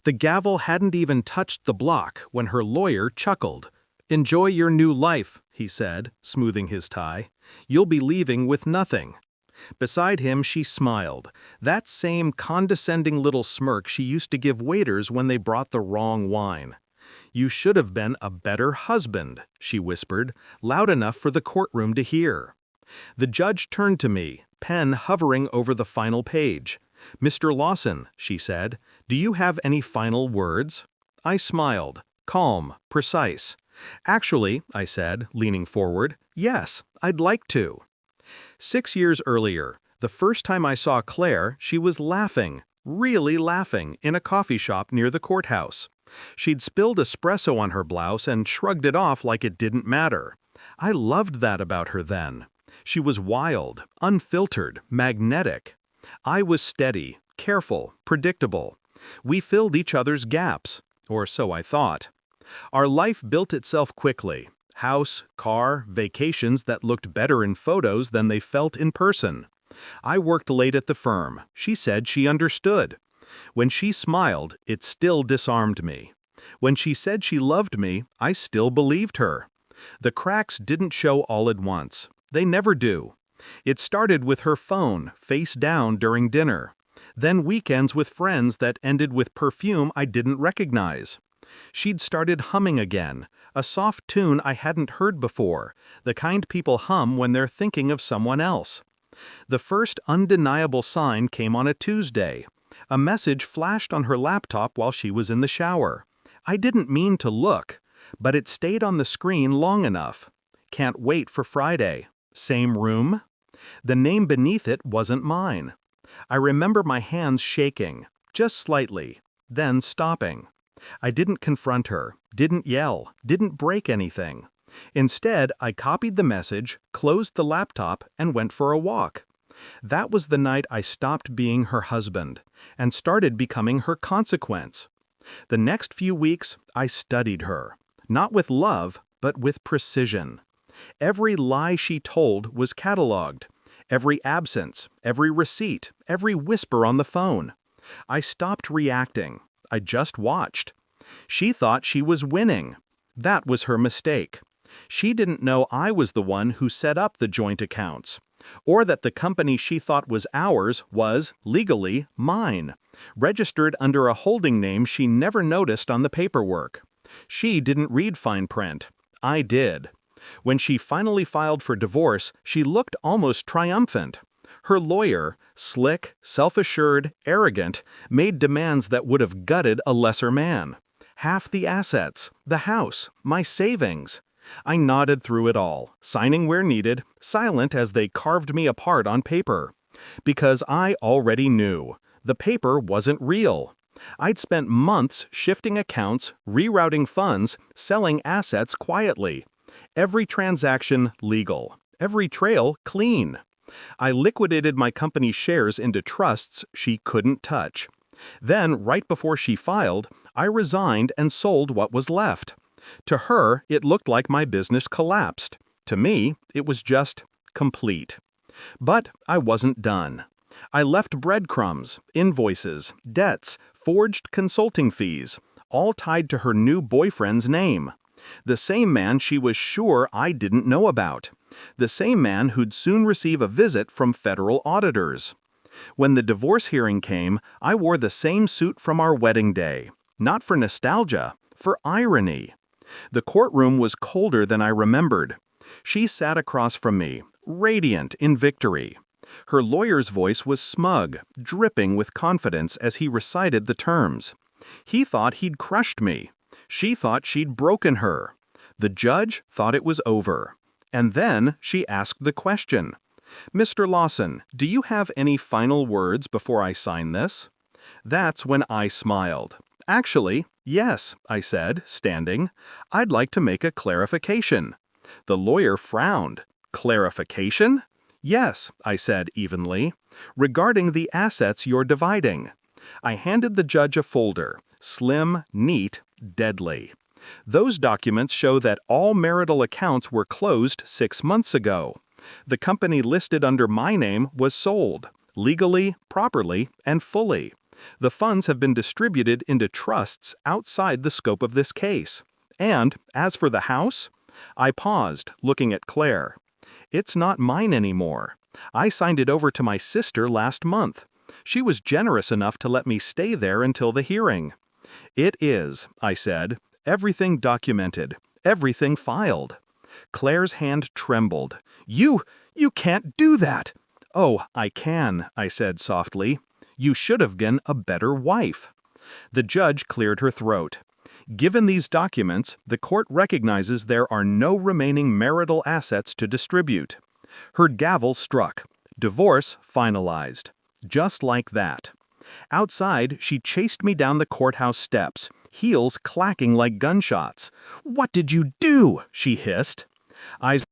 The gavel hadn't even touched the block when her lawyer chuckled. "Enjoy your new life," he said, smoothing his tie. "You'll be leaving with nothing." Beside him she smiled, that same condescending little smirk she used to give waiters when they brought the wrong wine. "You should have been a better husband," she whispered, loud enough for the courtroom to hear. The judge turned to me, pen hovering over the final page. "Mr. Lawson," she said, "do you have any final words?" I smiled, calm, precise. "Actually," I said, leaning forward, "yes, I'd like to." 6 years earlier, the first time I saw Claire, she was laughing, really laughing, in a coffee shop near the courthouse. She'd spilled espresso on her blouse and shrugged it off like it didn't matter. I loved that about her then. She was wild, unfiltered, magnetic. I was steady, careful, predictable. We filled each other's gaps, or so I thought. Our life built itself quickly. House, car, vacations that looked better in photos than they felt in person. I worked late at the firm. She said she understood. When she smiled, it still disarmed me. When she said she loved me, I still believed her. The cracks didn't show all at once. They never do. It started with her phone, face down during dinner. Then weekends with friends that ended with perfume I didn't recognize. She'd started humming again, a soft tune I hadn't heard before, the kind people hum when they're thinking of someone else. The first undeniable sign came on a Tuesday. A message flashed on her laptop while she was in the shower. I didn't mean to look, but it stayed on the screen long enough. "Can't wait for Friday." Same room? The name beneath it wasn't mine. I remember my hands shaking, just slightly, then stopping. I didn't confront her, didn't yell, didn't break anything. Instead, I copied the message, closed the laptop, and went for a walk. That was the night I stopped being her husband and started becoming her consequence. The next few weeks, I studied her, not with love, but with precision. Every lie she told was cataloged. Every absence, every receipt, every whisper on the phone. I stopped reacting. I just watched. She thought she was winning. That was her mistake. She didn't know I was the one who set up the joint accounts, or that the company she thought was ours was, legally, mine, registered under a holding name she never noticed on the paperwork. She didn't read fine print. I did. When she finally filed for divorce, she looked almost triumphant. Her lawyer, slick, self-assured, arrogant, made demands that would have gutted a lesser man. Half the assets, the house, my savings. I nodded through it all, signing where needed, silent as they carved me apart on paper. Because I already knew. The paper wasn't real. I'd spent months shifting accounts, rerouting funds, selling assets quietly. Every transaction legal. Every trail clean. I liquidated my company's shares into trusts she couldn't touch. Then, right before she filed, I resigned and sold what was left. To her, it looked like my business collapsed. To me, it was just complete. But I wasn't done. I left breadcrumbs, invoices, debts, forged consulting fees, all tied to her new boyfriend's name. The same man she was sure I didn't know about. The same man who'd soon receive a visit from federal auditors. When the divorce hearing came, I wore the same suit from our wedding day. Not for nostalgia, for irony. The courtroom was colder than I remembered. She sat across from me, radiant in victory. Her lawyer's voice was smug, dripping with confidence as he recited the terms. He thought he'd crushed me. She thought she'd broken her. The judge thought it was over. And then she asked the question, "Mr. Lawson, do you have any final words before I sign this?" That's when I smiled. "Actually, yes," I said, standing. "I'd like to make a clarification." The lawyer frowned. "Clarification?" "Yes," I said evenly. "Regarding the assets you're dividing." I handed the judge a folder, slim, neat, deadly. Those documents show that all marital accounts were closed 6 months ago. The company listed under my name was sold, legally, properly, and fully. The funds have been distributed into trusts outside the scope of this case. And, as for the house, I paused, looking at Claire. It's not mine anymore. I signed it over to my sister last month. She was generous enough to let me stay there until the hearing. It is, I said, everything documented, everything filed. Claire's hand trembled. You can't do that. Oh, I can, I said softly. You should have been a better wife. The judge cleared her throat. Given these documents, the court recognizes there are no remaining marital assets to distribute. Her gavel struck. Divorce finalized. Just like that. Outside, she chased me down the courthouse steps, heels clacking like gunshots. "What did you do?" she hissed. Eyes